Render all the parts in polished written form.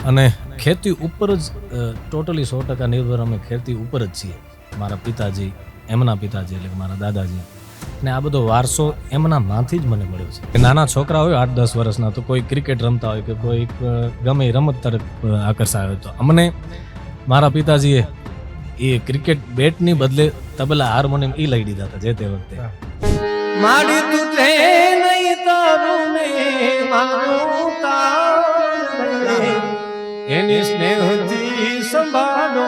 અને ખેતી ઉપર જ ટોટલી 100% નિર્ભર અમે ખેતી ઉપર જ છીએ. મારા પિતાજી, એમના પિતાજી એટલે કે મારા દાદાજી, ને આ બધો વારસો એમનામાંથી જ મને મળ્યો છે. નાના છોકરા હોય 8-10 વર્ષના, તો કોઈ ક્રિકેટ રમતા હોય કે કોઈ ગમે એ રમત તરફ આકર્ષાયો હોય, તો અમને મારા પિતાજીએ એ ક્રિકેટ બેટની બદલે તબલા હાર્મોનિયમ એ લઈ દીધા હતા જે તે વખતે. માડી તુટે નહીં તારું ને મારું તારે એની સ્નેહથી સંભાળો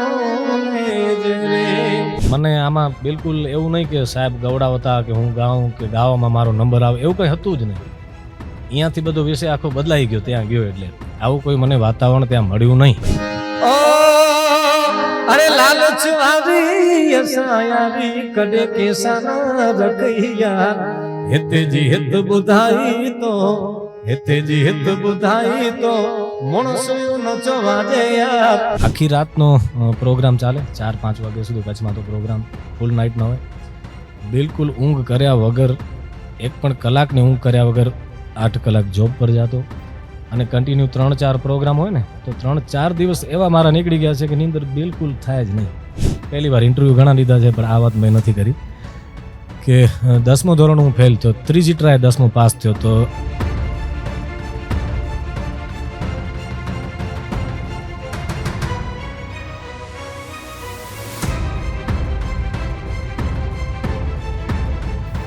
મને આમાં બિલકુલ એવું નહીં કે સાહેબ ગવડાવતા કે હું ગાઉં કે ગાવામાં મારો નંબર આવે, એવું કંઈ હતું જ નહીં. અહીંયાથી બધો વિષય આખો બદલાઈ ગયો ત્યાં ગયો એટલે. આવું કોઈ મને વાતાવરણ ત્યાં મળ્યું નહીં. અરે લાલચ વારી અસાયારી કડે કેસાના રખૈયા હેતેજી હેત બુધાઈ તો હેતેજી હેત બુધાઈ તો મણસો નચવા દે યાર. આખી રાતનો પ્રોગ્રામ ચાલે, 4-5 વાગ્યા સુધી. કચ્છમાં તો પ્રોગ્રામ ફૂલ નાઇટનો હોય. બિલકુલ ઊંઘ કર્યા વગર, એક પણ કલાકની ઊંઘ કર્યા વગર 8 કલાક જોબ પર જતો. અને કન્ટિન્યુ 3-4 પ્રોગ્રામ હોય ને, તો 3-4 દિવસ એવા મારા નીકળી ગયા છે કે નીંદર બિલકુલ થાય જ નહીં. પહેલી વાર ઇન્ટરવ્યૂ ઘણા લીધા છે, પણ આ વાત મેં નથી કરી કે 10મું ધોરણ હું ફેલ થયો, ત્રીજી ટ્રાય 10મું પાસ થયો. તો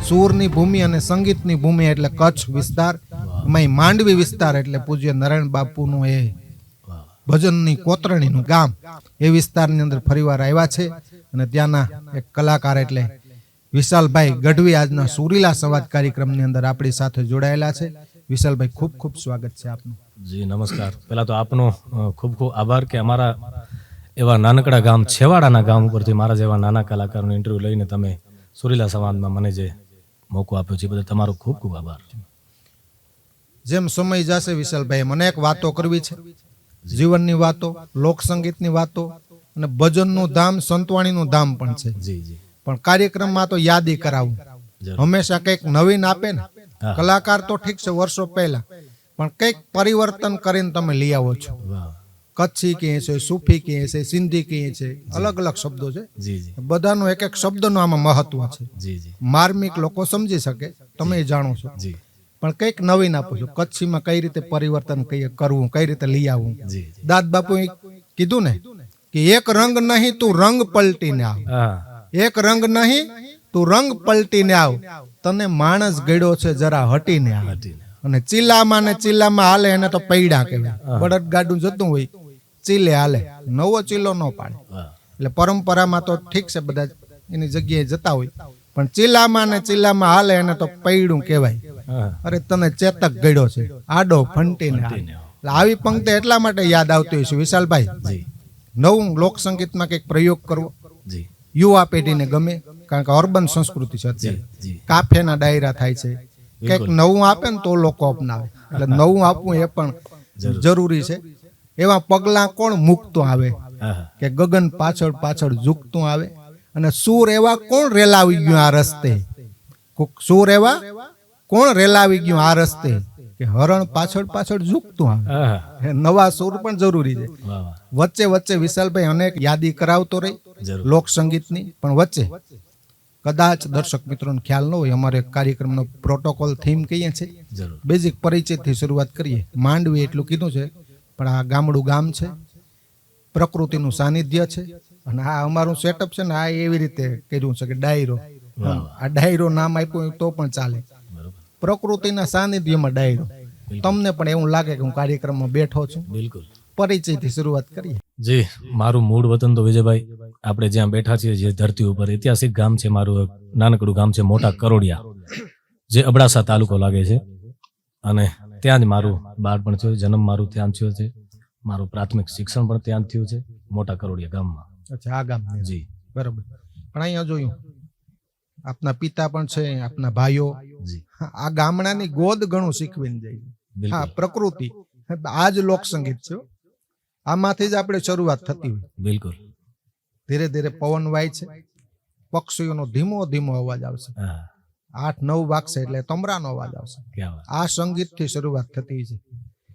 સૂરની ભૂમિ અને સંગીતની ભૂમિ એટલે કચ્છ વિસ્તાર, એમાં માંડવી વિસ્તાર એટલે પૂજ્ય નારાયણ બાપુનું એ ભજનની કોતરણીનું ગામ, એ વિસ્તારની અંદર ફરીવાર આવ્યા છે. અને ત્યાંના એક કલાકાર એટલે વિશાલભાઈ ગઢવી આજના સુરીલા સંવાદ કાર્યક્રમની અંદર આપણી સાથે જોડાયેલા છે. વિશાલભાઈ, ખૂબ ખૂબ સ્વાગત છે આપનું. જી નમસ્કાર. પહેલાં તો આપનો ખૂબ ખૂબ આભાર કે અમારા એવા નાનકડા ગામ, છેવાડાના ગામ ઉપરથી મારા જેવા નાના કલાકારોનું ઇન્ટરવ્યૂ લઈને તમે સુરીલા સંવાદમાં મને જે મોકો આપ્યો છે, બદલ તમારો ખૂબ ખૂબ આભાર. જેમ સમય જશે વિશાલભાઈ, મને એક વાતો કરવી છે, જીવનની વાતો, લોકસંગીતની વાતો અને ભજનનું ધામ, સંતવાણીનું ધામ પણ છે. જી જી. પણ કાર્યક્રમમાં તો યાદી કરાવું, હંમેશા કંઈક નવીન આપે ને. કલાકાર તો ઠીક છે વર્ષો પહેલા, પણ કંઈક પરિવર્તન કરીને તમે લઈ આવો છો. કચ્છી કહે છે, સૂફી કહે છે, સિંધી કહે છે, અલગ અલગ શબ્દો છે. બધાનો એક એક શબ્દનો આમાં મહત્વ છે. માર્મિક લોકો સમજી શકે, તમે જાણો છો. પણ કંઈક નવીન આપો છો. કચ્છીમાં કઈ રીતે પરિવર્તન કરવું, કઈ રીતે લઈ આવવું. દાદ બાપુએ કીધું ને કે એક રંગ નહીં તું રંગ પલટીને આવ, એક રંગ નહીં તું રંગ પલટીને આવ, તને માણસ ગળ્યો છે જરા હટીને આવ. અને ચીલામાં ને ચીલામાં હાલે એને તો પૈડા કહેવાય. બળદ ગાડું જતું હોય ચીલે હાલે, નવો ચીલો ન પાડે. એટલે પરંપરામાં તો ઠીક છે, બધા એની જગ્યાએ જતા હોય, પણ ચીલામાં ને ચીલામાં હાલે એને તો પૈડું કહેવાય. અરે તને ચેતક ગળ્યો છે આડો ફંટીને હાલે. એટલે આવી પંક્તિ એટલા માટે યાદ આવતી હોય છે વિશાલભાઈ, નવું લોકસંગીતમાં કંઈક પ્રયોગ કરવો યુવા પેઢીને ગમે, કારણ કે અર્બન સંસ્કૃતિ છે અત્યારે. કાફેના ડાયરા થાય છે, કંઈક નવું આપે ને તો લોકો અપનાવે. એટલે નવું આપવું એ પણ જરૂરી છે. એવા પગલા કોણ મૂકતું આવે કે ગગન પાછળ પાછળ ઝૂકતું આવે, અને સૂર એવા કોણ રેલાવી ગયું આ રસ્તે, સૂર એવા કોણ રેલાવી ગયું આ રસ્તે કે હરણ પાછળ પાછળ ઝૂકતું આવે. નવા સૂર પણ જરૂરી છે. વચ્ચે વચ્ચે વિશાલભાઈ અનેક યાદી કરાવતો રહી લોકસંગીતની, પણ વચ્ચે કદાચ દર્શક મિત્રોને ખ્યાલ ન હોય, અમારે કાર્યક્રમનો પ્રોટોકોલ થીમ કહીએ છીએ, બેઝિક પરિચયથી શરૂઆત કરીએ. માંડવી એટલું કીધું છે, પણ આ ગામડું ગામ છે, પ્રકૃતિનું સાનિધ્ય છે. અને આ અમારું સેટઅપ છે ને, આ એવી રીતે કર્યું છે કે ડાયરો, આ ડાયરો નામ આપ્યું તો પણ ચાલે. પ્રકૃતિના સાનિધ્યમાં ડાયરો. તમને પણ એવું લાગે કે હું કાર્યક્રમમાં બેઠો છું. બિલકુલ. પરિચયથી શરૂઆત કરીએ. જી, મારું મૂળ વતન તો વિજયભાઈ, આપણે જ્યાં બેઠા છીએ જે ધરતી ઉપર, ઐતિહાસિક ગામ છે મારું, નાનકડું ગામ છે મોટા કરોડિયા, જે અબડાસા તાલુકો લાગે છે. અને ત્યાં જ મારું બાળપણ થયું, જન્મ મારું ત્યાં થયો છે, મારું પ્રાથમિક શિક્ષણ પણ ત્યાં થયું છે, મોટા કરોડિયા ગામમાં. અચ્છા, આ ગામ. જી બરાબર. પણ અહીંયા જોયું આપના પિતા પણ છે, આપના ભાઈઓ. આ ગામડાની ગોદ ઘણું શીખવીને જાય. હા, પ્રકૃતિ આ જ લોકસંગીત છે, આમાંથી જ આપણે શરૂઆત થતી હોય. બિલકુલ. ધીરે ધીરે પવન વાય છે, પક્ષીઓનો ધીમો ધીમો અવાજ આવશે, 8-9 વાગશે એટલે તમરાનો અવાજ આવશે. આ સંગીતથી શરૂઆત થતી છે.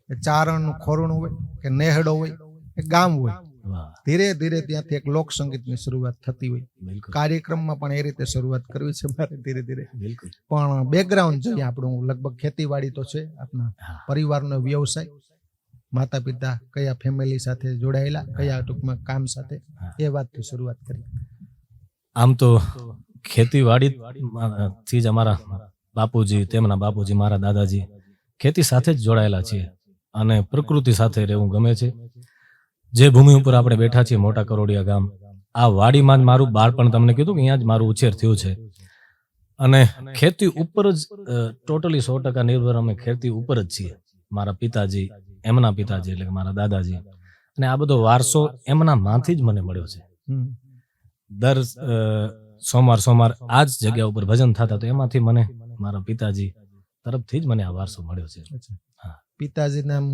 કે ચારણનું ખોરણું હોય કે નેહડો હોય કે ગામ હોય, વાહ, ધીરે ધીરે ત્યાંથી એક લોક સંગીતની શરૂઆત થતી હોય. બિલકુલ કાર્યક્રમમાં પણ એ રીતે શરૂઆત કરવી છે મારે ધીરે ધીરે. બિલકુલ. પણ બેકગ્રાઉન્ડ જોઈએ આપણું, લગભગ ખેતીવાડી તો છે, આપણા હા. પરિવારનો વ્યવસાય, માતા પિતા કયા ફેમિલી સાથે જોડાયેલા, કયા ટૂંકમાં કામ સાથે, એ વાતથી શરૂઆત કરી. આમ તો ખેતીવાડી થી જ અમારા બાપુજી, તેમના બાપુજી, મારા દાદાજી ખેતી સાથે જ જોડાયેલા છીએ અને પ્રકૃતિ સાથે રહેવું ગમે છે. જે ભૂમિ ઉપર આપણે બેઠા છીએ, મોટા કરોડિયા ગામ, આ વાડીમાં જ મારું બાળપણ, તમને કીધું કે અહીંયા જ મારું ઉછેર થયું છે અને ખેતી ઉપર જ ટોટલી 100% નિર્ભર અમે ખેતી ઉપર જ છીએ. મારા પિતાજી, એમના પિતાજી એટલે કે મારા દાદાજી, અને આ બધો વારસો એમના માંથી જ મને મળ્યો છે. દર સોમવાર આ જ જગ્યા ઉપર ભજન થતા, તો એમાંથી મને મારા પિતાજી તરફથી જ મને આ વારસો મળ્યો છે. હા. પિતાજીના નામ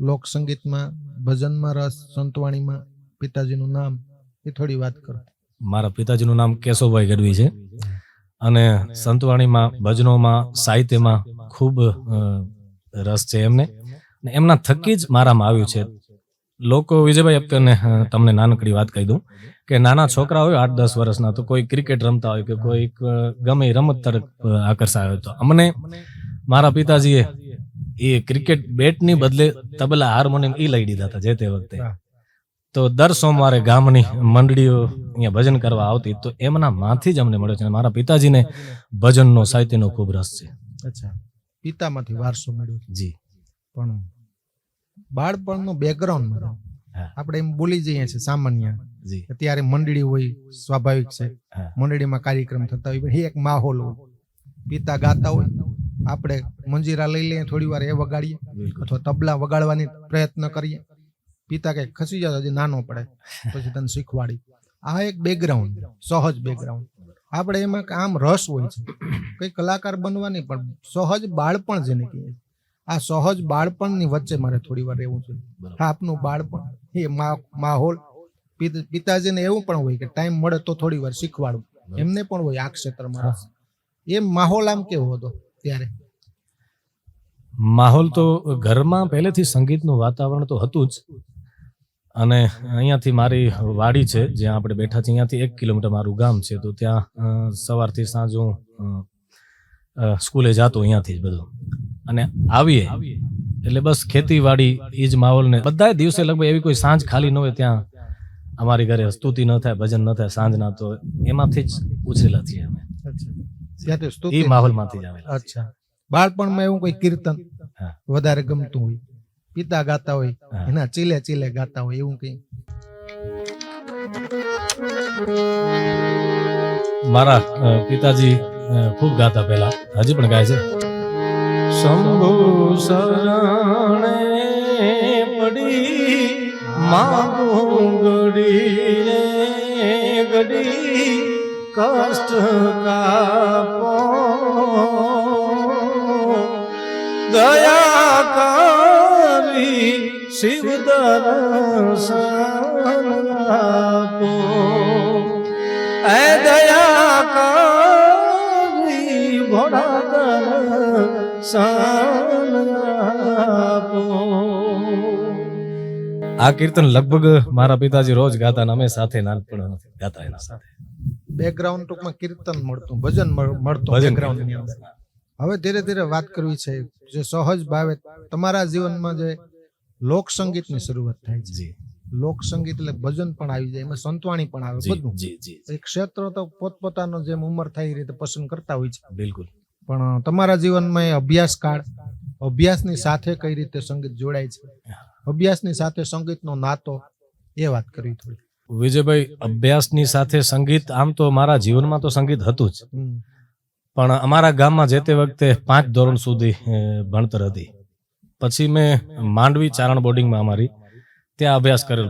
લોક સંગીતમાં, ભજનમાં રસ, સંતવાણીમાં પિતાજીનું નામ, એ થોડી વાત કરો. મારા પિતાજીનું નામ કેશવભાઈ ગઢવી છે અને સંતવાણીમાં, ભજનોમાં, સાહિત્યમાં ખૂબ રસ છે એમને, અને એમના થકી જ મારામાં આવ્યું છે. લોકો, વિજયભાઈ, અત્યારે તમને નાનકડી વાત કહી દઉં કે નાના છોકરા હોય 8-10 વર્ષના, તો કોઈ ક્રિકેટ રમતા હોય કે કોઈ ગમે રમત તરફ આકર્ષાય હોય, તો અમને મારા પિતાજીએ એ ક્રિકેટ બેટની બદલે તબલા, હાર્મોનિયમ એ લઈ દીધા હતા જે તે વખતે. તો દર સોમવારે ગામની મંડળીઓ અહીંયા ભજન કરવા આવતી, તો એમના માંથી જ અમને મળ્યો છે. મારા પિતાજીને ભજનનો, સાહિત્યનો ખૂબ રસ છે. અચ્છા, પિતામાંથી વારસો મળ્યો છે. જી. પણ બાળપણનું બેકગ્રાઉન્ડ હા. આપણે એમ બોલી જઈએ છીએ સામાન્ય, જી. અત્યારે મંડળી હોય, સ્વાભાવિક છે, હા. મંડળીમાં કાર્યક્રમ થતા હોય, પણ એ એક માહોલ હોય. પિતા ગાતા હોય, આપણે મંજીરા લઈ લઈએ, થોડી વાર એ વગાડીએ અથવા તબલા વગાડવાની પ્રયત્ન કરીએ. પિતા કે ખસી જાય, હજી નાનો પડે, પછી તને શીખવાડી. આ એક બેકગ્રાઉન્ડ, સહજ બેકગ્રાઉન્ડ. આપણે એમાં આમ રસ હોય છે, કઈ કલાકાર બનવાની, પણ સહજ બાળપણ જેને કહીએ, આ સહજ બાળપણની વચ્ચે મારે થોડી વાર રહેવું છે. આપનું બાળપણ, એ માહોલ, પિતાજીને એવું પણ હોય કે ટાઈમ મળે તો થોડી વાર શીખવાડું, એમને પણ હોય આ ક્ષેત્રમાં રસ. એ માહોલ આમ કેવો હતો ત્યારે? માહોલ તો ઘરમાં પહેલેથી સંગીતનું વાતાવરણ તો હતું જ, અને અહીંયાથી મારી વાડી છે જ્યાં આપણે બેઠા છીએ, અહીંયાથી 1 કિલોમીટર મારું ગામ છે, તો ત્યાં સવારથી સાંજ હું સ્કૂલે જાતો અહીંયાથી જ બધું, અને આવીએ એટલે બસ ખેતીવાડી એ જ માહોલ. ને બધા દિવસે લગભગ એવી કોઈ સાંજ ખાલી ન હોય ત્યાં અમારી ઘરે સ્તુતિ ન થાય, ભજન ન થાય સાંજના, તો એમાંથી જ ઉછરેલા છીએ અમે. એ માહોલમાંથી જ આવેલા. અચ્છા, બાળપણમાં એવું કોઈ કીર્તન હા. વધારે ગમતું હોય, પિતા ગાતા હોય, એના ચીલે ચીલે ગાતા હોય, એવું કઈ? મારા પિતાજી ખૂબ ગાતા, પહેલા હજી પણ ગાય છે. શંભુ શરણે પડી માગું ગડી ગડી કષ્ટ કાપો દયા કરી શિવ દર્શન આપો, એ દયા કરી ભોળા દર્શન આપો. આ કીર્તન લગભગ મારા પિતાજી રોજ ગાતા અને અમે સાથે નાનપણ ગાતા એના સાથે. બેકગ્રાઉન્ડ ટૂંકમાં કીર્તન મળતું, ભજન મળતું ભજન બેકગ્રાઉન્ડની અંદર. હવે ધીરે ધીરે વાત કરવી છે જે સહજ ભાવે તમારા જીવનમાં જે લોક સંગીતની શરૂઆત થાય છે. જી. લોક સંગીત એટલે ભજન પણ આવી જાય, એમાં સંતવાણી પણ આવે, બધું. જી જી એ ક્ષેત્ર તો પોતપોતાનો જેમ ઉંમર થાય એ રીતે પસંદ કરતા હોય છે. બિલકુલ. પણ તમારા જીવનમાં એ અભ્યાસ કાળ, અભ્યાસની સાથે કઈ રીતે સંગીત જોડાય છે, અભ્યાસની સાથે સંગીતનો નાતો, એ વાત કરવી થોડી. વિજયભાઈ, અભ્યાસની સાથે સંગીત, આમ તો મારા જીવનમાં તો સંગીત હતું જ, પણ અમારા ગામમાં જે તે વખતે 5 ધોરણ સુધી ભણતર હતી. પછી મેં માંડવી ચારણ બોર્ડિંગમાં અમારી ત્યાં અભ્યાસ કરેલો.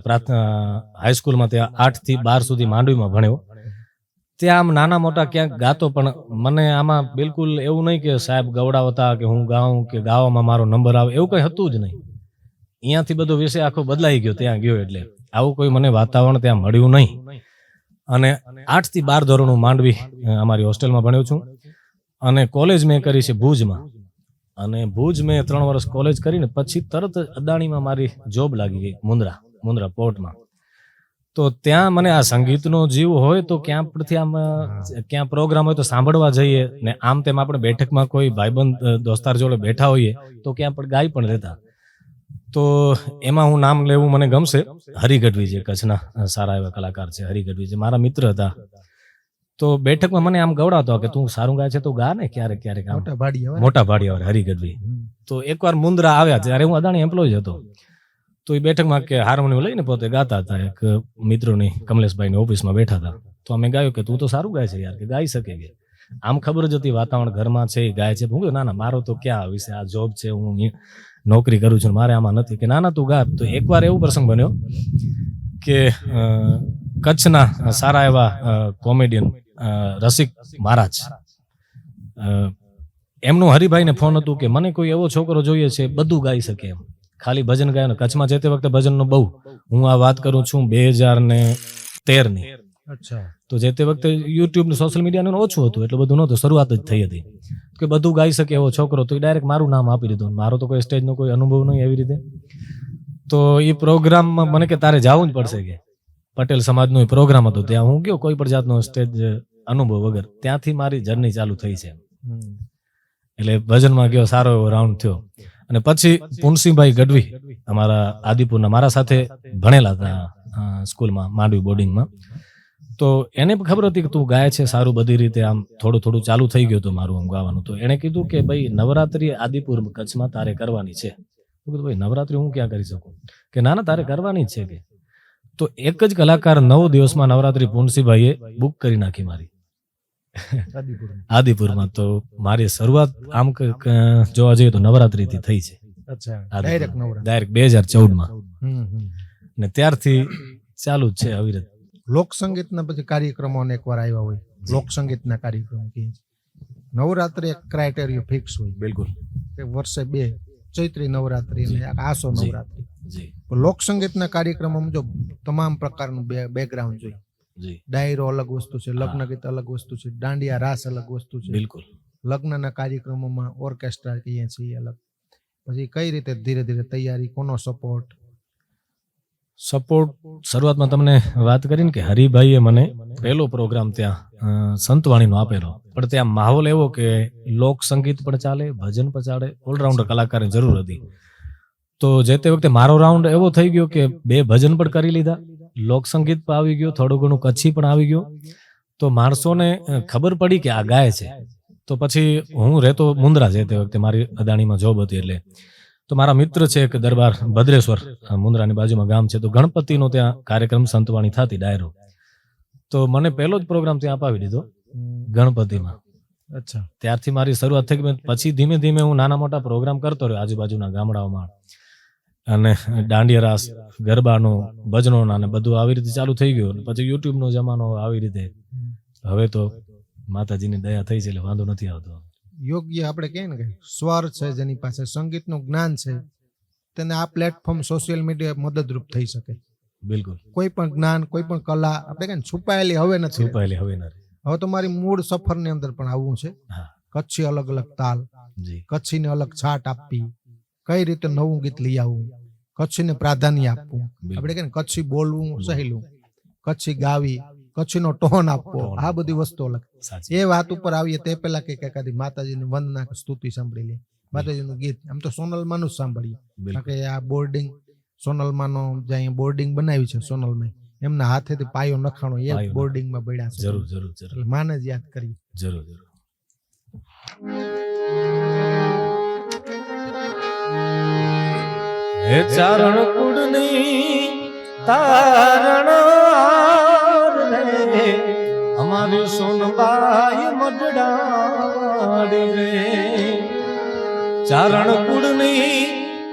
હાઈસ્કૂલમાં ત્યાં 8 થી 12 સુધી માંડવીમાં ભણ્યો. ત્યાં આમ નાના મોટા ક્યાંક ગાતો, પણ મને આમાં બિલકુલ એવું નહીં કે સાહેબ ગવડાવતા કે હું ગાઉં કે ગાવામાં મારો નંબર આવે, એવું કંઈ હતું જ નહીં. અહીંયાથી બધો વિષય આખો બદલાઈ ગયો ત્યાં ગયો, એટલે આવું કોઈ મને વાતાવરણ ત્યાં મળ્યું નહીં. અને 8 થી 12 ધોરણ હું માંડવી અમારી હોસ્ટેલમાં ભણ્યો છું, અને કોલેજ મેં કરી છે ભુજમાં. અને ભુજ મેં 3 વર્ષ કોલેજ કરીને પછી તરત અદાણીમાં મારી જોબ લાગી ગઈ મુન્દ્રા પોર્ટમાં. તો ત્યાં મને આ સંગીતનો જીવ હોય તો ક્યાં પરથી આમ ક્યાં પ્રોગ્રામ હોય તો સાંભળવા જઈએ ને આમ તેમ આપણે બેઠકમાં કોઈ ભાઈબંધ દોસ્તાર જોડે બેઠા હોઈએ તો ક્યાં પણ ગાઈ પણ લેતા. તો એમાં હું નામ લેવું મને ગમશે. હરી ગઢવી જે કચ્છના સારા એવા કલાકાર છે, હરી ગઢવી જે મારા મિત્ર હતા. તો બેઠકમાં મને આમ ગવડાવતો કે તું સારું ગાય છે તો ગા ને ક્યારેક ક્યારેક આમ મોટા ભાડિયા હરી ગઢવી. તો એકવાર મુન્દ્રા આવ્યા ત્યારે હું અદાણી એમ્પ્લોય હતો. તો એ બેઠકમાં કે હાર્મોનિયમ લઈને પોતે ગાતા હતા. એક મિત્રોની કમલેશભાઈની ઓફિસમાં બેઠા હતા. તો અમે ગાયું કે તું તો સારું ગાય છે યાર, કે ગાઈ શકે કે. આમ ખબર જ હતી વાતાવરણ ઘરમાં છે, ગાય છે. હું કહ્યું ના મારો તો ક્યાં વિશે, આ જોબ છે, હું નોકરી કરું છું, મારે આમાં નથી. કે ના તું ગા. તો એકવાર એવો પ્રસંગ બન્યો કે કચ્છના સારા એવા કોમેડિયન રસિક મહારાજ, એમનું હરિભાઈને ફોન હતું કે મને કોઈ એવો છોકરો જોઈએ છે બધું ગાઈ શકે એમ, ખાલી ભજન ગાય ને. કચ્છમાં જે તે વખતે ભજનનો બહુ, હું આ વાત કરું છું 2013ની. તો જે તે વખતે યુટ્યુબ સોશિયલ મીડિયાનું ઓછું હતું, એટલું બધું નહોતું, શરૂઆત જ થઈ હતી. કે બધું ગાઈ શકે એવો છોકરો. તો એ ડાયરેક્ટ મારું નામ આપી દીધું. મારો તો કોઈ સ્ટેજનો કોઈ અનુભવ નહીં એવી રીતે. તો એ પ્રોગ્રામમાં મને કે તારે જવું જ પડશે કે પટેલ સમાજનો પ્રોગ્રામ હતો. ત્યાં હું ગયો કોઈ પણ જાતનો સ્ટેજ અનુભવ વગર. ત્યાંથી મારી જર્ની ચાલુ થઈ છે. એટલે ભજનમાં ગયો, સારો એવો રાઉન્ડ થયો. અને પછી પુનસિંહભાઈ ગઢવી અમારા આદિપુરના, મારા સાથે ભણેલા હતા સ્કૂલમાં, માંડવી બોર્ડિંગમાં. તો એને ખબર હતી કે તું ગાય છે સારું, બધી રીતે આમ થોડું થોડું ચાલુ થઈ ગયું હતું મારું આમ ગાવાનું. તો એણે કીધું કે ભાઈ નવરાત્રી આદિપુર કચ્છમાં તારે કરવાની છે. હું કીધું ભાઈ નવરાત્રી હું ક્યાં કરી શકું? કે ના તારે કરવાની જ છે કે. તો એક જ કલાકાર 9 દિવસમાં નવરાત્રી પુનસિંહભાઈએ બુક કરી નાખી મારી આદિપુરમાં. તો મારી શરૂઆત આમ જોવા જઈએ તો નવરાત્રીથી થઈ છે. ડાયરેક્ટ 2014માં. ને ત્યારથી ચાલુ જ છે અવિરત. લોકસંગીતના પછી કાર્યક્રમો એકવાર આવ્યા હોય, લોકસંગીતના કાર્યક્રમો કે નવરાત્રી એક ક્રાઇટેરિયા ફિક્સ હોય. બિલકુલ. કે વર્ષે 2 ચૈત્રી નવરાત્રી અને આસો નવરાત્રી. જી. લોકસંગીતના કાર્યક્રમોમાં જો તમામ પ્રકારનું બેકગ્રાઉન્ડ જોઈએ. જી. ડાયરો અલગ વસ્તુ છે, લગ્ન ગીત અલગ વસ્તુ છે, દાંડિયા રાસ અલગ વસ્તુ છે. બિલકુલ. લગ્નના કાર્યક્રમોમાં ઓર્કેસ્ટ્રા કહીએ છીએ અલગ. પછી કઈ રીતે ધીરે ધીરે તૈયારી, કોનો સપોર્ટ શરૂઆતમાં તમને વાત કરીને કે હરિભાઈએ મને પહેલો પ્રોગ્રામ ત્યાં સંતવાણીનો આપેલો. પણ ત્યાં માહોલ એવો કે લોક સંગીત પણ ચાલે, ભજન પણ ચાલે, ઓલરાઉન્ડર કલાકારની જરૂર હતી. તો જે તે વખતે મારો રાઉન્ડ એવો થઈ ગયો કે 2 ભજન પણ કરી લીધા, લોકસંગીત પણ આવી ગયો, થોડું ઘણું કચ્છી પણ આવી ગયો. તો માણસોને ખબર પડી કે આ ગાય છે. તો પછી હું રહેતો મુન્દ્રા, જે તે વખતે મારી અદાણીમાં જોબ હતી. એટલે તો મારા મિત્ર છે એક દરબાર ભદ્રેશ્વર, મુન્દ્રાની બાજુમાં ગામ છે. તો ગણપતિનો ત્યાં કાર્યક્રમ સંતવાણી થતી, ડાયરો. તો મને પહેલો જ પ્રોગ્રામ ત્યાં અપાવી દીધો ગણપતિમાં. અચ્છા. ત્યારથી મારી શરૂઆત થઈ ગઈ. પછી ધીમે ધીમે હું નાના મોટા પ્રોગ્રામ કરતો રહ્યો આજુબાજુના ગામડાઓમાં. અને દાંડિયા રાસ, ગરબાનો, ભજનોના અને બધું આવી રીતે ચાલુ થઈ ગયું. પછી યુટ્યુબનો જમાનો આવી રીતે. હવે તો માતાજીની દયા થઈ છે એટલે વાંધો નથી આવતો. યોગ્ય આપણે કહીએ ને કે સ્વર છે, જેની પાસે સંગીતનું જ્ઞાન છે, તેને આ પ્લેટફોર્મ સોશિયલ મીડિયા મદદરૂપ થઈ શકે. બિલકુલ. કોઈ પણ જ્ઞાન, કોઈ પણ કલા આપણે કહીએ છુપાયેલી હવે નથી. હવે તો મારી મૂળ સફરની અંદર પણ આવવું છે. કચ્છી અલગ અલગ તાલ, કચ્છીને અલગ છાટ આપવી, કઈ રીતે નવું ગીત લઈ આવવું, કચ્છીને પ્રાધાન્ય આપવું. આપણે કહીએ ને કચ્છી બોલવું સહેલું, કચ્છી ગાવી, કચ્છીનો ટોન આપવો, આ બધી વસ્તુ અલગ. એ વાત ઉપર આવીએ તે પહેલા કે એકાદી માતાજીની વંદના સ્તુતિ સાંભળી લે, માતાજીનું ગીત. આમ તો સોનલમાનું જ સાંભળીએ, કારણ કે આ બોર્ડિંગ સોનલમાનો જે અહીંયા બોર્ડિંગ બનાવ્યું છે સોનલમાં, એમના હાથેથી પાયો નખાણો એ બોર્ડિંગમાં બન્યા છે. જરૂર જરૂર જરૂર. માને જ યાદ કરીએ. જરૂર જરૂર. હે ચારણ કુડની તારણ રે, અમારી સોનબાઈ મઢડાડી રે. ચારણ કુડની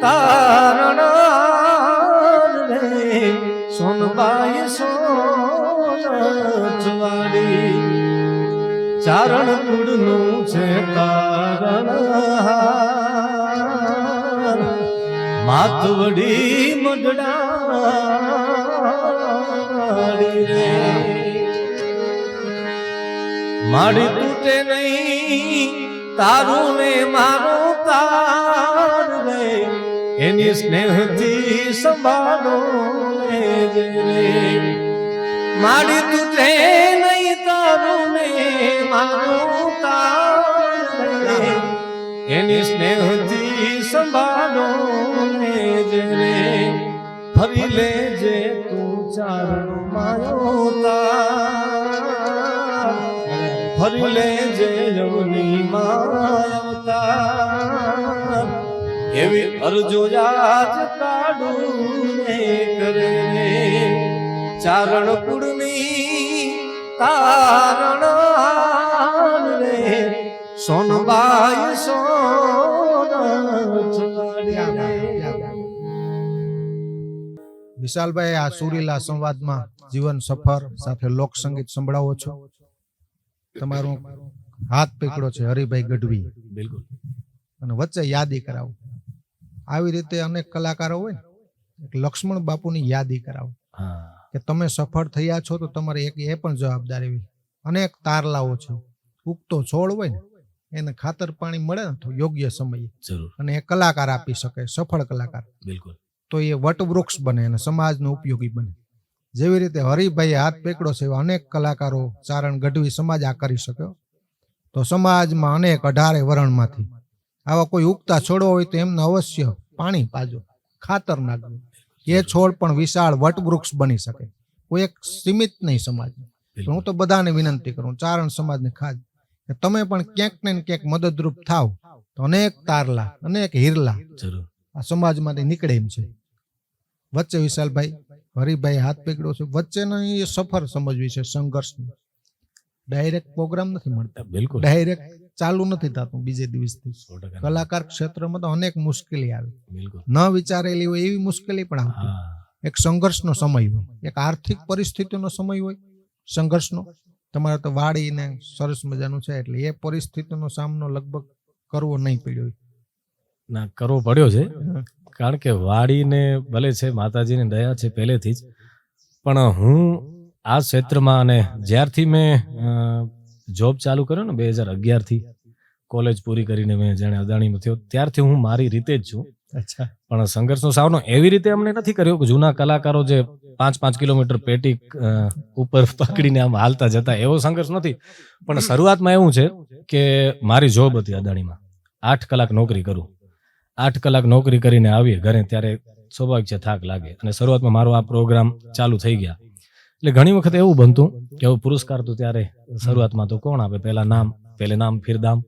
તારણ રે, સોનબાઈ સોનવાડી. ચારણ કુડનું છે તારણ, માતવડી મઢડાડી રે. માડી તૂટે નહીં તારું ને મારું તાર એની સ્નેહથી સંભાળો લેજે રે મારી તૂટે નહીં તારું ને મારું તારે એની સ્નેહથી સંભાળો લેજે રે ફરી લેજે તું ચારણ માયો તાર ફરી લેજે યવની માયો તાર એવી અરજો આજ કાઢું ને કરે રે ચારણ કુળની તારણ રે સોનબાઈ સોન વિશાલભાઈ, આ સુરીલા સંવાદમાં જીવન સફર સાથે લોક સંગીત સંભળાવો છો. તમારો હાથ પકડો છે હરિભાઈ ગઢવી, બિલકુલ. અને વચ્ચે યાદી કરાવો. આવી રીતે અનેક કલાકારો હોય ને, એક લક્ષ્મણ બાપુની યાદી કરાવો કે તમે સફળ થયા છો તો તમારે એક એ પણ જવાબદારી એવી. અનેક તારલાઓ છે, ઉગતો છોડ હોય ને એને ખાતર પાણી મળે ને તો યોગ્ય સમયે જરૂર, અને એ કલાકાર આપી શકે, સફળ કલાકાર, બિલકુલ. તો એ વટવૃક્ષ બને અને સમાજનો ઉપયોગી બને. જેવી રીતે હરિભાઈએ હાથ પકડ્યો છે એવા અનેક કલાકારો ચારણ ગઢવી સમાજ આ કરી શક્યો. તો સમાજમાં અનેક 18 વરણમાંથી આવા કોઈ ઉગતા છોડો હોય તો એમને અવશ્ય પાણી પાજો, ખાતર નાખજો. એ છોડ પણ વિશાળ વટવૃક્ષ બની શકે. કોઈ એક સીમિત નહીં સમાજને. હું તો બધાને વિનંતી કરું, ચારણ સમાજને ખાસ, કે તમે પણ ક્યાંક ને ક્યાંક મદદરૂપ થાવ તો અનેક તારલા, અનેક હિરલા જરૂર આ સમાજમાંથી નીકળે એમ છે. વચ્ચે વિશાલભાઈ હરિભાઈ હાથ પકડ્યો છે, વચ્ચેનો એ સફર સમજવી છે, સંઘર્ષની. ડાયરેક્ટ પ્રોગ્રામ નથી મળતા, બિલકુલ, ડાયરેક્ટ ચાલુ નથી થતું બીજે દિવસથી. 100% કલાકાર ક્ષેત્રમાં તો અનેક મુશ્કેલી આવે, બિલકુલ. ન વિચારેલી હોય એવી મુશ્કેલી પણ આવતી. હા, એક સંઘર્ષનો સમય હોય, એક આર્થિક પરિસ્થિતિનો સમય હોય સંઘર્ષનો. તમારે તો વાડીને સરસ મજાનું છે એટલે એ પરિસ્થિતિનો સામનો લગભગ કરવો નહીં પડ્યો. ના, કરવો પડ્યો છે, કારણ કે વાડીને ભલે છે, માતાજીની દયા છે પહેલેથી જ, પણ હું આ ક્ષેત્રમાં અને જ્યારથી મેં જોબ ચાલુ કર્યો ને 2011 થી, કોલેજ પૂરી કરીને મેં જાણે અદાણીમાં થયો, ત્યારથી હું મારી રીતે જ છું. અચ્છા. પણ સંઘર્ષનો સામનો એવી રીતે અમને નથી કર્યો કે જૂના કલાકારો જે 5-5 કિલોમીટર પેટી ઉપર પકડીને આમ હાલતા જતા, એવો સંઘર્ષ નથી. પણ શરૂઆતમાં એવું છે કે મારી જોબ હતી અદાણીમાં, 8 કલાક નોકરી કરું. 8 કલાક નોકરી કરીને આવીએ ઘરે ત્યારે સ્વાભાવિક છે થાક લાગે. અને શરૂઆતમાં મારો આ પ્રોગ્રામ ચાલુ થઈ ગયા એટલે ઘણી વખત એવું બનતું કે હવે પુરસ્કાર તો ત્યારે શરૂઆતમાં તો કોણ આપે, પહેલે નામ ફિર દામ,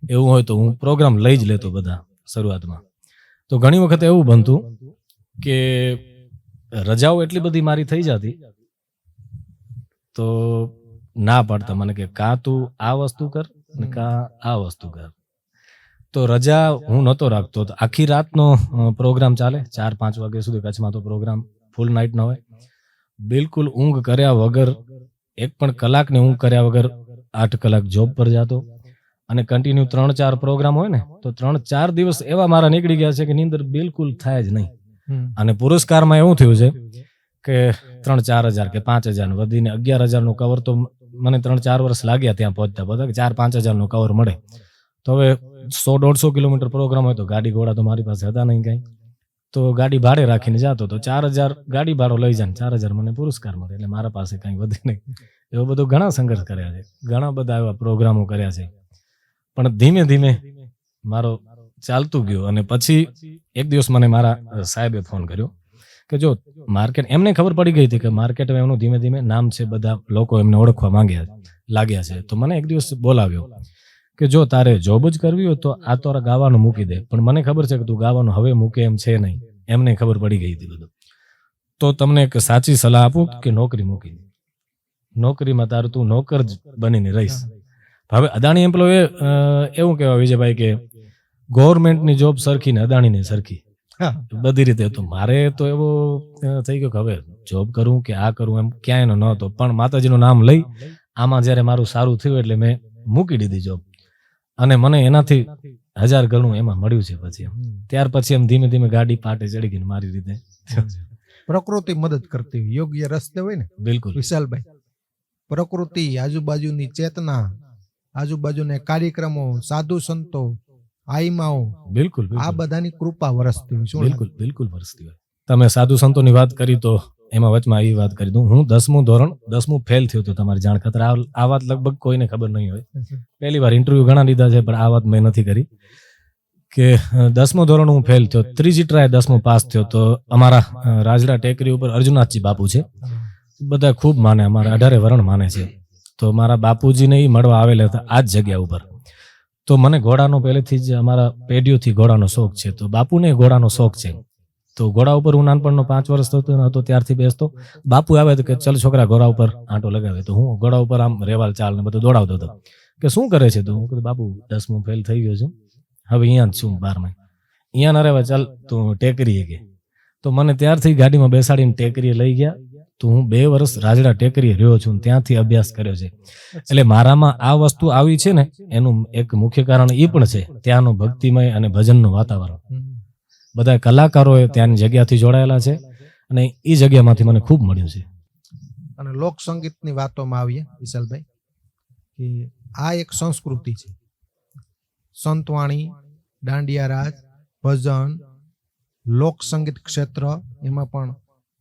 એવું હોય તો હું પ્રોગ્રામ લઈ જ લેતો બધા શરૂઆતમાં. તો ઘણી વખત એવું બનતું કે રજાઓ એટલી બધી મારી થઈ જતી તો ના પાડતા મને કે કાં તું આ વસ્તુ કર ને કાં આ વસ્તુ કર. તો રજા હું નહોતો રાખતો. તો આખી રાતનો પ્રોગ્રામ ચાલે, 4-5 વાગ્યા સુધી. કચ્છમાં તો પ્રોગ્રામ ફૂલ નાઇટનો હોય. બિલકુલ ઊંઘ કર્યા વગર, એક પણ કલાકની ઊંઘ કર્યા વગર 8 કલાક જોબ પર જતો. અને કન્ટિન્યુ 3-4 પ્રોગ્રામ હોય ને તો 3-4 દિવસ એવા મારા નીકળી ગયા છે કે નીંદર બિલકુલ થાય જ નહીં. અને પુરસ્કારમાં એવું થયું છે કે 3-4 હજાર કે 5 હજાર વધીને 11,000 નું કવર તો મને 3-4 વર્ષ લાગ્યા ત્યાં પહોંચતા પહોંચતા, કે 4-5 હજાર નું કવર મળે. તો હવે 100-150 કિલોમીટર પ્રોગ્રામ હોય તો ગાડી ઘોડા તો મારી પાસે હતા નહીં કાંઈ, તો ગાડી ભાડે રાખીને જતો તો 4,000 ગાડી ભાડો લઈ જાય, 4,000 મને પુરસ્કાર મળે, એટલે મારા પાસે કાંઈ વધે નહીં. એવો બધો ઘણા સંઘર્ષ કર્યા છે, ઘણા બધા એવા પ્રોગ્રામો કર્યા છે. પણ ધીમે ધીમે મારો ચાલતું ગયું. અને પછી એક દિવસ મને મારા સાહેબે ફોન કર્યો કે જો માર્કેટ, એમને ખબર પડી ગઈ હતી કે માર્કેટમાં એમનું ધીમે ધીમે નામ છે, બધા લોકો એમને ઓળખવા લાગ્યા છે. તો મને એક દિવસ બોલાવ્યો કે જો તારે જોબ જ કરવી હોય તો આ તો ગાવાનું મૂકી દે. પણ મને ખબર છે કે તું ગાવાનું હવે મૂકે એમ છે નહીં, એમને ખબર પડી ગઈ હતી બધું. તો તમને એક સાચી સલાહ આપું કે નોકરી મૂકી દે. નોકરીમાં તારું તું નોકર જ બનીને રહીશ. હવે અદાણી એમ્પ્લોય એવું કહેવાય વિજયભાઈ કે ગવર્મેન્ટની જોબ સરખી ને અદાણીની સરખી બધી રીતે. તો મારે તો એવો થઈ ગયો કે હવે જોબ કરું કે આ કરું એમ ક્યાંયનો નહોતો. પણ માતાજીનું નામ લઈ આમાં જ્યારે મારું સારું થયું એટલે મેં મૂકી દીધી જોબ. અને મને એનાથી 1000 ગણું એમાં મળ્યું છે. પછી ત્યાર પછી એમ ધીમે ધીમે ગાડી પાટે ચડી ગઈ મારી રીતે. પ્રકૃતિ મદદ કરતી યોગ્ય રસ્તે હોય ને. બિલકુલ વિશાલભાઈ, પ્રકૃતિ, આજુબાજુની ચેતના, આજુબાજુના કાર્યક્રમો, સાધુ સંતો, આઈમાઓ બિલકુલ આ બિલકુલ બધાની કૃપા વરસતી હોય. શું બિલકુલ બિલકુલ વરસતી હોય. તમે સાધુ સંતોની વાત કરી તો એમાં વચમાં એ વાત કરી દઉં. હું 10મું ધોરણ 10મું ફેલ થયો હતો તમારી જાણ ખાતર. આ વાત લગભગ કોઈને ખબર નહીં હોય. લાગે? પહેલી વાર ઇન્ટરવ્યુ ઘણા લીધા છે પણ આ વાત મેં નથી કરી કે 10મું ધોરણ હું ફેલ થયો. ત્રીજી ટ્રાય 10મું પાસ થયો. તો અમારા રાજડા ટેકરી ઉપર અર્જુનાથજી બાપુ છે, બધા ખૂબ માને, અમારા 18 વરણ માને છે. તો મારા બાપુજીને એ મળવા આવેલા હતા આ જ જગ્યા ઉપર. તો મને ઘોડાનો પહેલેથી જ અમારા પેઢીઓથી ઘોડાનો શોખ છે. તો બાપુને ઘોડાનો શોખ છે. તો ઘોડા ઉપર હું નાનપણનો 5 વર્ષ હતો ત્યારથી બેસતો. બાપુ આવે તો કે ચલ છોકરા ઘોડા ઉપર આંટો લગાવે. તો હું ઘોડા ઉપર આમ રેવાલ ચાલ ને બધું દોડાવતો હતો. કે શું કરે છે તું? હું કીધું બાપુ 10મું ફેલ થઈ ગયો છું, હવે અહીંયા જ છું 12માં. અહીંયા ના રહેવા, ચાલ તું ટેકરીએ કે. તો મને ત્યારથી ગાડીમાં બેસાડીને ટેકરીએ લઈ ગયા. તો હું 2 વર્ષ રાજડા ટેકરીએ રહ્યો છું, ત્યાંથી અભ્યાસ કર્યો છે. એટલે મારામાં આ વસ્તુ આવી છે ને એનું એક મુખ્ય કારણ એ પણ છે ત્યાંનું ભક્તિમય અને ભજનનું વાતાવરણ. બધા કલાકારો ત્યાંની જગ્યાથી જોડાયેલા છે અને એ જગ્યામાંથી મને ખૂબ મળ્યું છે. અને લોક સંગીતની વાતોમાં આવીએ વિશાલભાઈ, કે આ એક સંસ્કૃતિ છે. સંતવાણી, દાંડિયા રાજ, ભજન, લોક સંગીત ક્ષેત્ર, એમાં પણ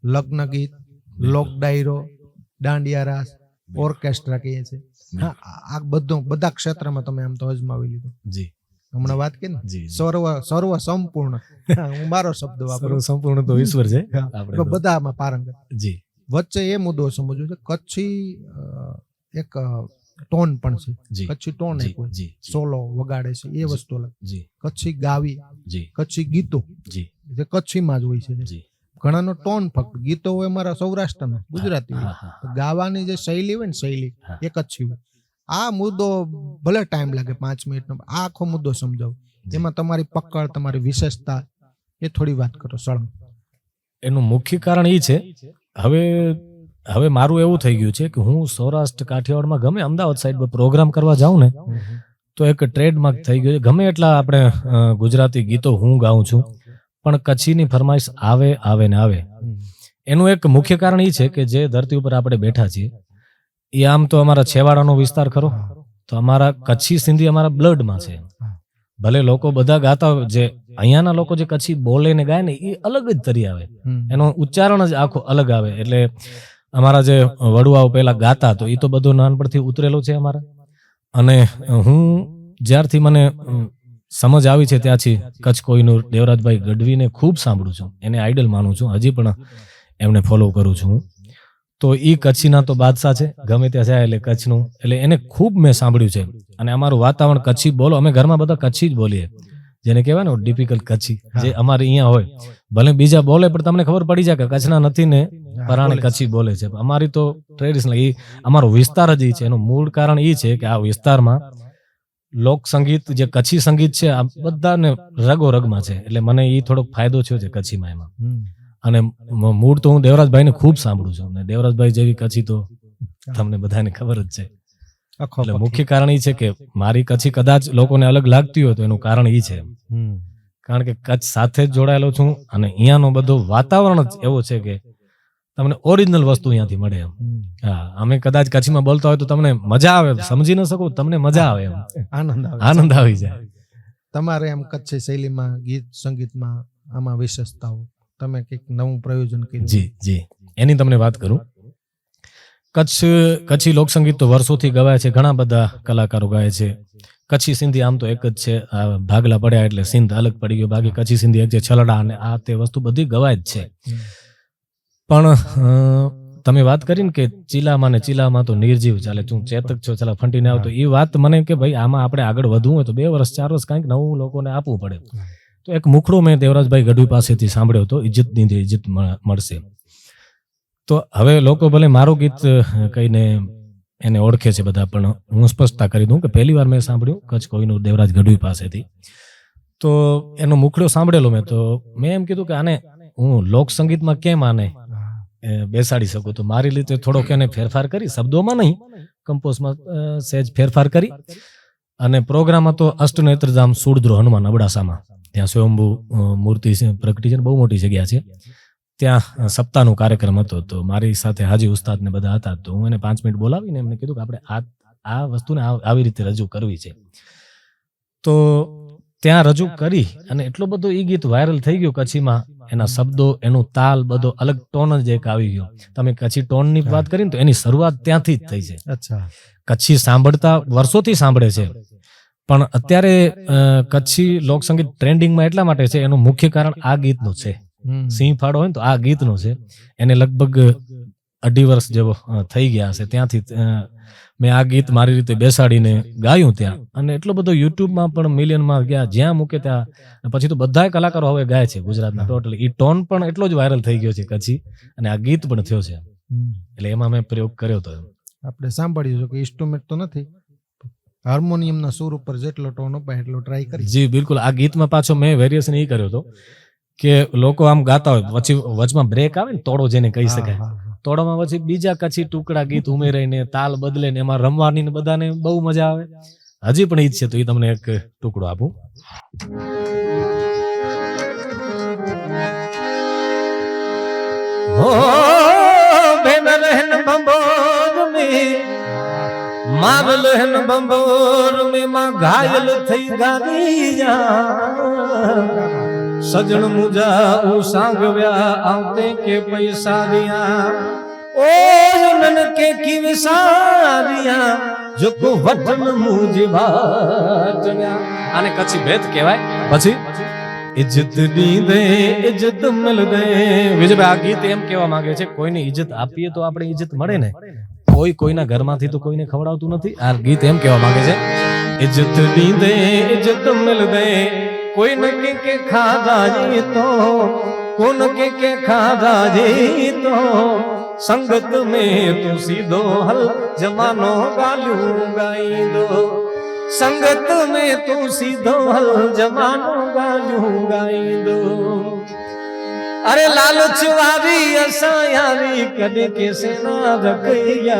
લગ્ન ગીત, લોક ડાયરો, દાંડિયા રાસ, ઓર્કેસ્ટ્રા કહીએ છીએ. હા, આ બધા ક્ષેત્રમાં તમે આમ તો અજમાવી લીધું. જી હમણાં વાત કરી ને જી સર્વ સંપૂર્ણ, હું મારો શબ્દ વાપરું, સંપૂર્ણ તો ઈશ્વર છે આપણે તો. બધામાં પારંગત. જી વચ્ચે એ મુદ્દો સમજવો છે, કચ્છી એક ટોન પણ છે. જી કચ્છી ટોન જી એક હોય, જી સોલો વગાડે છે, એ વસ્તુ અલગ. જી કચ્છી ગાવી, જી કચ્છી ગીતો જી જે કચ્છીમાં જ હોય છે. જી ઘણાનો ટોન ફક્ત ગીતો હોય અમારા સૌરાષ્ટ્રનો, ગુજરાતી હોય. હા, હા, ગાવાની જે શૈલી હોય ને, શૈલી હા. એ કચ્છી હોય. આ મુદ્દો ભલે ટાઈમ લાગે 5 મિનિટનો, આ આખો મુદ્દો સમજાવો. એમાં તમારી પકડ, તમારી વિશેષતા, એ થોડી વાત કરો સળંગ. એનું મુખ્ય કારણ એ છે, હવે મારું એવું થઈ ગયું છે કે હું સૌરાષ્ટ્ર કાઠિયાવાડમાં ગમે અમદાવાદ સાઈડ પર પ્રોગ્રામ કરવા જાઉં ને તો એક ટ્રેડમાર્ક થઈ ગયો છે. ગમે એટલા આપણે ગુજરાતી ગીતો હું ગાઉં છું પણ કચ્છીની ફરમાઈશ આવે ને આવે. એનું એક મુખ્ય કારણ એ છે કે જે ધરતી ઉપર આપણે બેઠા છીએ એ આમ તો અમારા છેવાડાનો વિસ્તાર ખરો, તો અમારા કચ્છી સિંધી અમારા બ્લડમાં છે. ભલે લોકો બધા ગાતા, જે અહીંયાના લોકો જે કચ્છી બોલે ને ગાય ને એ અલગ જ તરી આવે, એનું ઉચ્ચારણ જ આખું અલગ આવે. એટલે અમારા જે વડવાઓ પહેલા ગાતા તો એ તો બધું નાનપણથી ઉતરેલું છે અમારા. અને હું જ્યારથી મને સમજ આવી છે ત્યાંથી કચ્છ કોહિનૂર દેવરાજભાઈ ગઢવીને ખૂબ સાંભળું છું, એને આઈડલ માનું છું, હજી પણ એમને ફોલો કરું છું. તો એ કચ્છીના તો બાદશાહ છે, ગમે ત્યાં જાય એટલે કચ્છનું, એટલે એને ખૂબ મેં સાંભળ્યું છે. અને અમારું વાતાવરણ કચ્છી બોલો, અમે ઘરમાં બધા કચ્છી જ બોલીએ, જેને કહેવાય ને ડિફિકલ્ટ કચ્છી, જે અમારે અહીંયા હોય. ભલે બીજા બોલે પણ તમને ખબર પડી જાય કે કચ્છના નથી ને પરાણે કચ્છી બોલે છે. અમારી તો ટ્રેડિશનલ, એ અમારો વિસ્તાર જ એ છે. એનું મૂળ કારણ એ છે કે આ વિસ્તારમાં લોક સંગીત, જે કચ્છી સંગીત છે, આ બધાને રગો રગમાં છે. એટલે મને એ થોડોક ફાયદો થયો છે કચ્છીમાં એમાં. અને મૂળ તો હું દેવરાજભાઈને ખૂબ સાંભળું છું, અને દેવરાજભાઈ જેવી કચ્છી તો તમને બધાને ખબર જ છે. એટલે મુખ્ય કારણ એ છે કે મારી કચ્છી કદાચ લોકોને અલગ લાગતી હોય તો એનું કારણ એ છે, કારણ કે કચ્છ સાથે જ જોડાયેલો છું. અને અહીંયાનો બધો વાતાવરણ જ એવો છે કે તમને ઓરિજિનલ વસ્તુ અહીંયાથી મળે એમ. હા, અમે કદાચ કચ્છીમાં બોલતા હોય તો તમને મજા આવે, સમજી ન શકો, તમને મજા આવે એમ, આનંદ આવી જાય. તમારે એમ કચ્છી શૈલીમાં ગીત સંગીતમાં આમાં વિશેષતાઓ, તમે કંઈક નવું પ્રયોજન કર્યું? જી એની તમને વાત કરું. કચ્છી લોકસંગીત તો વર્ષોથી ગવાય છે, ઘણા બધા કલાકારો ગાય છે. કચ્છી સિંધી આમ તો એક જ છે, ભાગલા પડ્યા એટલે સિંધ અલગ પડી ગયો, બાકી કચ્છી સિંધી એક છે, છલડા અને આ તે વસ્તુ બધી ગવાય જ છે. પણ તમે વાત કરી ને કે ચીલામાં તો નિર્જીવ ચાલે, તું ચેતક છો, ચાલ ફંટીને આવતો, એ વાત મને કે ભાઈ આમાં આપણે આગળ વધવું હોય તો 2 વર્ષ 4 વર્ષ કંઈક નવું લોકોને આપવું પડે. તો એક મુખડો મેં દેવરાજભાઈ ગઢવી પાસેથી સાંભળ્યો હતો, ઇજ્જતની ઇજ્જત મળશે. તો હવે લોકો ભલે મારું ગીત કહીને એને ઓળખે છે બધા, પણ હું સ્પષ્ટતા કરી દઉં કે પહેલી વાર મેં સાંભળ્યું કચ્છ કોહિનૂર દેવરાજ ગઢવી પાસેથી. તો એનો મુખડો સાંભળેલો મેં, તો મેં એમ કીધું કે આને હું લોકસંગીતમાં કેમ આને બેસાડી શકું. તો મારી રીતે થોડોક એને ફેરફાર કરી, શબ્દોમાં નહીં, કમ્પોઝમાં સહેજ ફેરફાર કરી. અને પ્રોગ્રામમાં તો અષ્ટનેત્રધામ સુરદ્રો હનુમાન અબડાસામાં, ત્યાં સ્વયંભૂ મૂર્તિ પ્રગટી છે, બહુ મોટી જગ્યા છે, ત્યાં સપ્તાહનો કાર્યક્રમ હતો. તો મારી સાથે હાજી ઉસ્તાદ ને બધા હતા. તો હું એને 5 મિનિટ બોલાવીને એમને કીધું કે આપણે આ વસ્તુને આવી રીતે રજૂ કરવી છે. તો ત્યાં રજૂ કરી અને એટલો બધો એ ગીત વાયરલ થઈ ગયું કચ્છીમાં, એના શબ્દો, એનું તાલ, બધો અલગ ટોન જ એક આવી ગયો. તમે કચ્છી ટોનની વાત કરી ને તો એની શરૂઆત ત્યાંથી જ થઈ છે. અચ્છા. કચ્છી સાંભળતા વર્ષોથી સાંભળે છે, પણ અત્યારે કચ્છી લોકસંગીત ટ્રેન્ડિંગમાં એટલા માટે છે, એનું મુખ્ય કારણ આ ગીતનું છે. સિંહ ફાળો હોય ને તો આ ગીતનો છે. એને લગભગ 2.5 વર્ષ જેવો થઈ ગયા હશે. ત્યાંથી મેં આ ગીત મારી રીતે બેસાડીને ગાયું ત્યાં, અને એટલો બધો યુટ્યુબમાં પણ મિલિયનમાં ગયા, જ્યાં મૂકે ત્યાં. પછી તો બધા કલાકારો હવે ગાય છે ગુજરાતના ટોટલી. એ ટોન પણ એટલો જ વાયરલ થઈ ગયો છે કચ્છી, અને આ ગીત પણ થયો છે. એટલે એમાં મેં પ્રયોગ કર્યો હતો. આપણે સાંભળ્યું છે કે ઇન્સ્ટ્રુમેન્ટ તો નથી, હાર્મોનિયમના સુર ઉપર જેટલો ટોન અપાય એટલો ટ્રાય કરી. જી બિલકુલ. આ ગીતમાં પાછો મેં વેરિએશન એ કર્યો હતો કે લોકો આમ ગાતા હોય, પછી વચમાં બ્રેક આવે ને, તોડો જેને કહી શકાય, તોડોમાં પછી બીજા કચ્છી ટુકડા ગીત ઉમેરાઈને તાલ બદલે ને એમાં રમવાની ને બધાને બહુ મજા આવે. હજી પણ ઈ જ છે, તો એ તમને એક ટુકડો આપું. હો બેન રહેન બંબોર મે માર લહેન બંબોર મે માં ઘાયલ થઈ ગારી જા સજણ મુજા ઉ સાંગવ્યા આવતે કે પૈસા દિયા ઓ નન કે કિવ સારિયા જો કો વતન મુજી વાટન્યા. આને કચ્છી ભેદ કહેવાય. પછી ઇજ્જત દી દે ઇજ્જત મિલ દે. વિજયભાઈ આ ગીત એમ કહેવા માંગે છે, કોઈને ઇજ્જત આપીએ તો આપણે ઇજ્જત મળે ને. કોઈ કોઈના ઘરમાંથી તો કોઈને ખવડાવતું નથી. આ ગીત એમ કહેવા માંગે છે, ઇજ્જત દી દે ઇજ્જત મિલ દે. કોઈ ન કે ખાધા જી તો કોન કે ખાધા જી તો સંગત में तू सीधो हल जमानो गालियूं गाई दो. संगत में तू सीधो हल जमानो गालियूं गाई दो. अरे लालच वारी असा यारी कदे कैसे ना रखैया.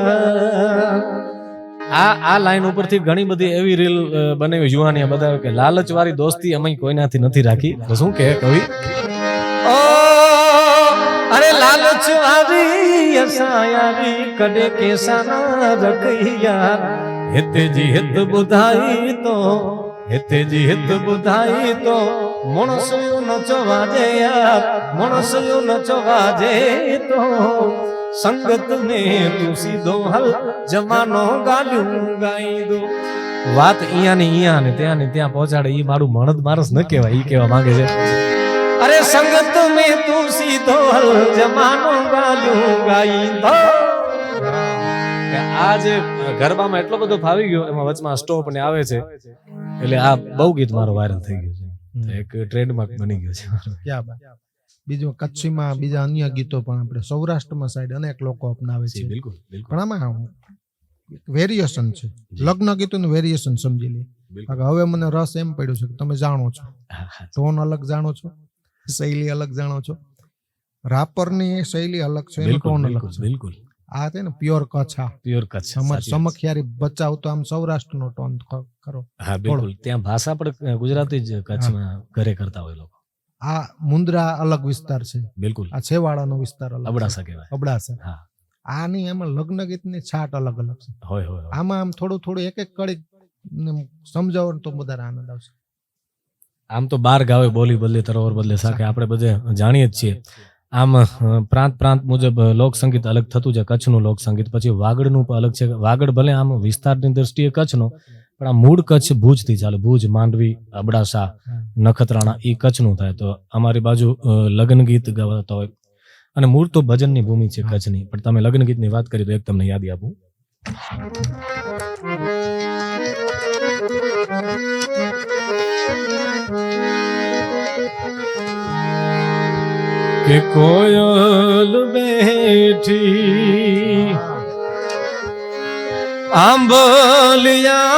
આ લાઈન ઉપરથી ઘણી બધી એવી રીલ બનાવી યુવાનીએ બતાવે કે લાલચ વાળી દોસ્તી અમે કોઈનાથી નથી રાખી. તો શું કહે કવિ? ઓ અરે લાલચ વારી અસા યારી કદે કેસા ના રખૈયા. હિતજી હિત બુધાઈ તો હિતજી હિત બુધાઈ તો મણસયો ન ચવાજે યાર મણસયો ન ચવાજે તો સંગત ને તું સીધો હલ જમાનો ગાલ્યું ગાઈ દો. વાત અહીંયા ને અહીંયા ને ત્યાં પહોંચાડે ઈ મારું મણદ મારસ ન કહેવાય, ઈ કહેવા માંગે છે. અરે સંગત में तू सीधो हल जमानो गाल्યું ગાઈ દો. આ જે ગરબામાં એટલો બધો ફાવી ગયો, એમાં વચમાં સ્ટોપ ને આવે છે, એટલે આ બહુ ગીત મારો વાયરલ થઈ ગયો છે, એક ટ્રેન્ડમાર્ક બની ગયો છે મારો. ક્યાં બાત. બીજું કચ્છીમાં બીજા અન્ય ગીતો પણ આપણે સૌરાષ્ટ્રમાં સાઈડ અનેક લોકો અપનાવે છે. બિલકુલ બિલકુલ. પણ આમાં વેરિએશન છે, લગ્ન ગીતોનું વેરિએશન સમજી લઈએ. હવે મને રસ એમ પડ્યો છે કે તમે જાણો છો, ટોન અલગ જાણો છો, શૈલી અલગ જાણો છો, રાપરની શૈલી અલગ છે, એનો ટોન અલગ છે. બિલકુલ. આ છે ને પ્યોર કચ્છ. પ્યોર કચ્છ. સમખિયારી બચાવ તો આમ સૌરાષ્ટ્રનો ટોન કરો. હા બિલકુલ. ત્યાં ભાષા પણ ગુજરાતી જ કચ્છમાં ઘરે કરતા હોય લોકો. આ મુન્દ્રા અલગ વિસ્તાર છે. બિલકુલ. આ છેવાડાનો વિસ્તાર અલગ. અબડાસા કહેવાય. અબડાસા. હા. આની એમાં લગ્ન ગીતની છાટ અલગ અલગ છે. હોય. આમાં આમ થોડું એક એક કડી સમજાવો તો વધારે આનંદ આવશે. આમ તો 12 ગાવે બોલી બદલે તરોવર બદલે સાકે, આપણે બધે જાણીએ જ છીએ. આમ પ્રાંત મુજબ લોકસંગીત અલગ થતું છે. કચ્છનું લોકસંગીત, પછી વાગડનું પણ અલગ છે. વાગડ ભલે આમ વિસ્તારની દ્રષ્ટિએ કચ્છનો, પણ આ મૂળ કચ્છ ભુજથી ચાલે. ભુજ, માંડવી, અબડાસા, નખત્રાણા એ કચ્છનું થાય. તો અમારી બાજુ લગ્ન ગીત ગાતા હોય, અને મૂળ તો ભજનની ભૂમિ છે કચ્છની. પણ તમે લગ્ન ગીતની વાત કરી તો એક તમને યાદી આપું. કે કોયલ બેઠી આંબલિયાની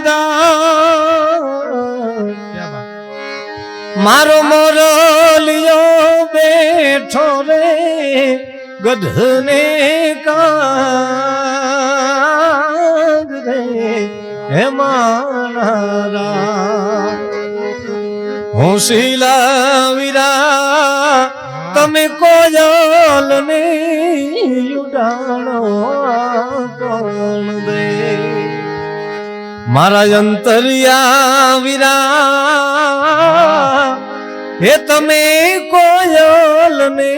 દાળ, મારો મોરલિયો બેઠો રે ગઢને કાગ રે હે મારા હોશીલા વીરા તમે કોયલ ને ઉડાણો કોણ દે. મારા અંતરિયા વીરા હે તમે કોયલ ને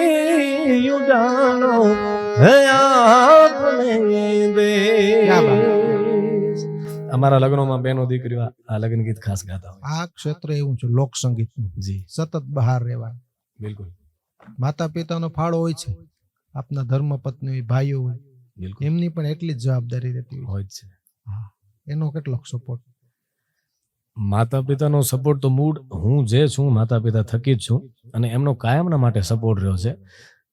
યુજાણો હે આપને દે. અમારા લગ્નોમાં બેનો દીકરીઓ આ લગ્ન ગીત ખાસ ગાતા હોય. આ ક્ષેત્ર એવું છે લોક સંગીતનું, જી સતત બહાર રહેવા. બિલકુલ માતા પિતાનો ફાળો હોય છે, આપના ધર્મપત્ની હોય, ભાઈઓ હોય, બિલકુલ એમની પણ એટલી જ જવાબદારી રહેતી હોય. હોય જ છે. એનો કેટલો સપોર્ટ? માતા પિતાનો સપોર્ટ તો મૂળ હું જે છું માતા પિતા થકી જ છું, અને એમનો કાયમના માટે સપોર્ટ રહ્યો છે.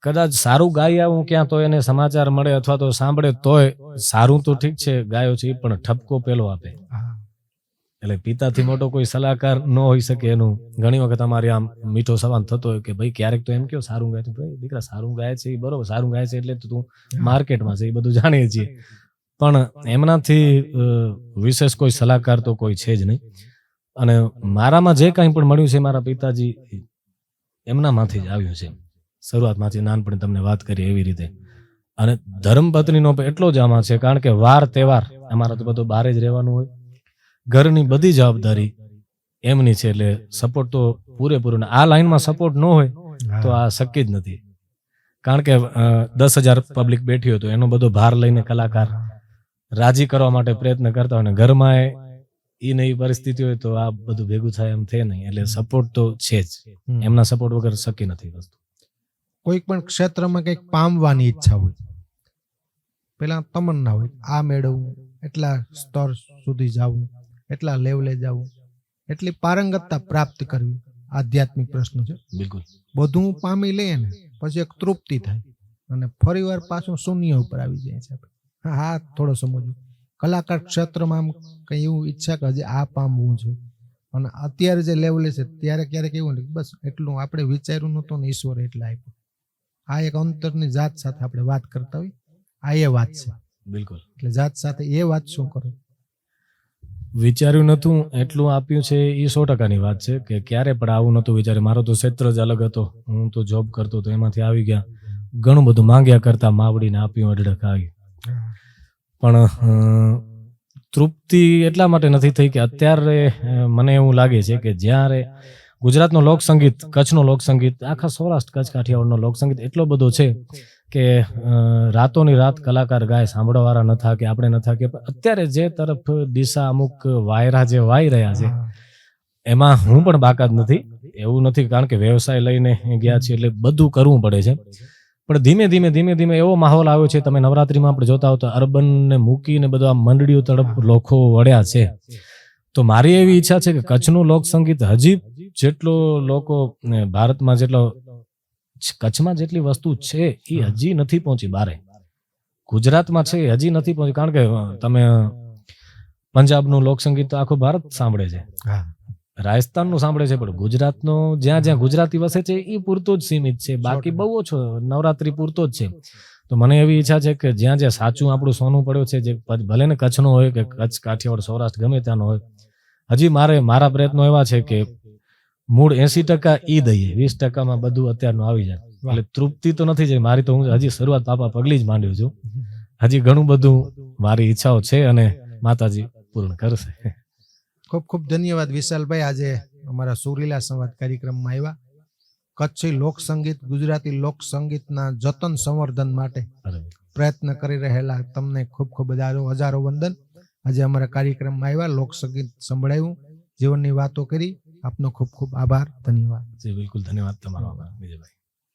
કદાચ સારું ગાઈ આવું ક્યાં તો એને સમાચાર મળે અથવા તો સાંભળે તોય સારું તો ઠીક છે ગાયો છે, પણ ઠપકો પેલો આપે. એટલે પિતાથી મોટો કોઈ સલાહકાર ન હોઈ શકે એનું. ઘણી વખત અમારી આમ મીઠો સવાલ થતો હોય કે ભાઈ ક્યારેક તો એમ કયો સારું ગાય, તો ભાઈ દીકરા સારું ગાય છે એ બરોબર, સારું ગાય છે એટલે તું માર્કેટમાં છે એ બધું જાણીએ છીએ, પણ એમનાથી વિશેષ કોઈ સલાહકાર તો કોઈ છે જ નહીં. અને મારામાં જે કાંઈ પણ મળ્યું છે મારા પિતાજી એમનામાંથી જ આવ્યું છે. શરૂઆતમાંથી નાનપણે તમને વાત કરી એવી રીતે. અને ધર્મપત્નીનો પણ એટલો જ આમાં છે, કારણ કે વાર તહેવાર અમારા તો બધું બહાર જ રહેવાનું હોય, ઘરની બધી જવાબદારી એમની છે, એટલે સપોર્ટ તો પૂરેપૂરો. આ લાઈનમાં સપોર્ટ ન હોય તો આ શક્ય જ નથી, કારણ કે 10,000 પબ્લિક બેઠી હોય તો એનો બધો ભાર લઈને કલાકાર રાજી કરવા માટે પ્રયત્ન કરતા હોય, ને ઘરમાં એ નવી પરિસ્થિતિ હોય તો આ બધું ભેગું થાય એમ થાય નહીં. એટલે સપોર્ટ તો છે જ, એમના સપોર્ટ વગર શક્ય નથી વસ્તુ. કોઈ પણ ક્ષેત્રમાં કંઈક પામવાની ઈચ્છા હોય, પેલા તમન્ના હોય, આ મેળવવું, એટલા સ્તર સુધી જવું, એટલા લેવલે જવું, એટલી પારંગતતા પ્રાપ્ત કરવી, આધ્યાત્મિક પ્રશ્ન છે. બિલકુલ બધું પામી લઈએ ને પછી એક તૃપ્તિ થાય, અને ફરી વાર પાછું શૂન્ય ઉપર આવી જાય છે. હા થોડો સમજવું. કલાકાર ક્ષેત્રમાં આમ કઈ એવું ઈચ્છા કે હજી આ પામવું છે, અને અત્યારે જે લેવલે છે ત્યારે ક્યારેક એવું ને બસ એટલું આપણે વિચાર્યું નહોતું ને ઈશ્વરે એટલે આપ્યું. આ એક અંતરની જાત સાથે આપણે વાત કરતા હોય, આ એ વાત છે. બિલકુલ. એટલે જાત સાથે એ વાત શું કરો? વિચાર્યું નતું એટલું આપ્યું છે એ 100%ની વાત છે, કે ક્યારે પણ આવું નતું વિચાર્યું. મારો તો ક્ષેત્ર જ અલગ હતો, હું તો જોબ કરતો તો એમાંથી આવી ગયા. ઘણું બધું માંગ્યા કરતા માવડીને આપ્યું, અઢળક આવી, પણ તૃપ્તિ એટલા માટે નથી થઈ કે અત્યારે મને એવું લાગે છે કે જ્યારે ગુજરાતનો લોકસંગીત, કચ્છનો લોકસંગીત, આખા સૌરાષ્ટ્ર કચ્છ કાઠિયાવાડનો લોકસંગીત એટલો બધો છે કે રાતોની રાત કલાકાર ગાય, સાંભળવાવાળા ન થાય કે આપણે ન થાય કે, અત્યારે જે તરફ દિશા અમુક વાયરા જે વાઈ રહ્યા છે એમાં હું પણ બાકાત નથી. એવું નથી, કારણ કે વ્યવસાય લઈને ગયા છીએ એટલે બધું કરવું પડે છે, પણ ધીમે ધીમે એવો માહોલ આવ્યો છે. તમે નવરાત્રીમાં આપણે જોતા હો તો અર્બન ને મૂકીને બધા મંડળીઓ તરફ લોકો વળ્યા છે. તો મારી એવી ઈચ્છા છે કે કચ્છનું લોકસંગીત હજી જેટલો લોકો ભારતમાં જેટલો કચ્છમાં જેટલી વસ્તુ છે એ હજી નથી પહોંચી બારે. ગુજરાતમાં છે હજી નથી પહોંચી, કારણ કે તમે પંજાબનું લોકસંગીત તો આખું ભારત સાંભળે છે, રાજસ્થાનનું સાંભળે છે, પણ ગુજરાતનો જ્યાં જ્યાં ગુજરાતી વસે છે એ પૂરતો જ સીમિત છે, બાકી બહુ ઓછો નવરાત્રી પૂરતો જ છે. તો મને એવી ઈચ્છા છે કે જ્યાં જ્યાં સાચું આપણું સોનું પડ્યો છે, જે ભલે ને કચ્છનો હોય કે કચ્છ કાઠિયાવાડ સૌરાષ્ટ્ર ગમે ત્યાંનો હોય, હજી મારા પ્રયત્નો એવા છે કે મૂળ 80% ઈ દઈએ, 20%માં બધું અત્યારનું આવી જાય. એટલે તૃપ્તિ તો નથી જાય મારી, તો હું હજી શરૂઆત પાપા પગલી જ માંડ્યો છું. હજી ઘણું બધું મારી ઈચ્છાઓ છે અને માતાજી પૂર્ણ કરશે. ખૂબ ખૂબ ધન્યવાદ વિશાલભાઈ, આજે અમારા સુરીલા સંવાદ કાર્યક્રમમાં આવ્યા. કચ્છી લોકસંગીત, ગુજરાતી લોકસંગીતના જતન સંવર્ધન માટે પ્રયત્ન કરી રહેલા તમને ખૂબ ખૂબ હજારો વંદન. આજે અમારા કાર્યક્રમમાં આવ્યા, લોકસંગીત સંભળાવ્યું, જીવનની વાતો કરી. આપનો ખૂબ ખૂબ આભાર, ધન્યવાદ. જી બિલકુલ, ધન્યવાદ તમારો. આભાર વિજયભાઈ.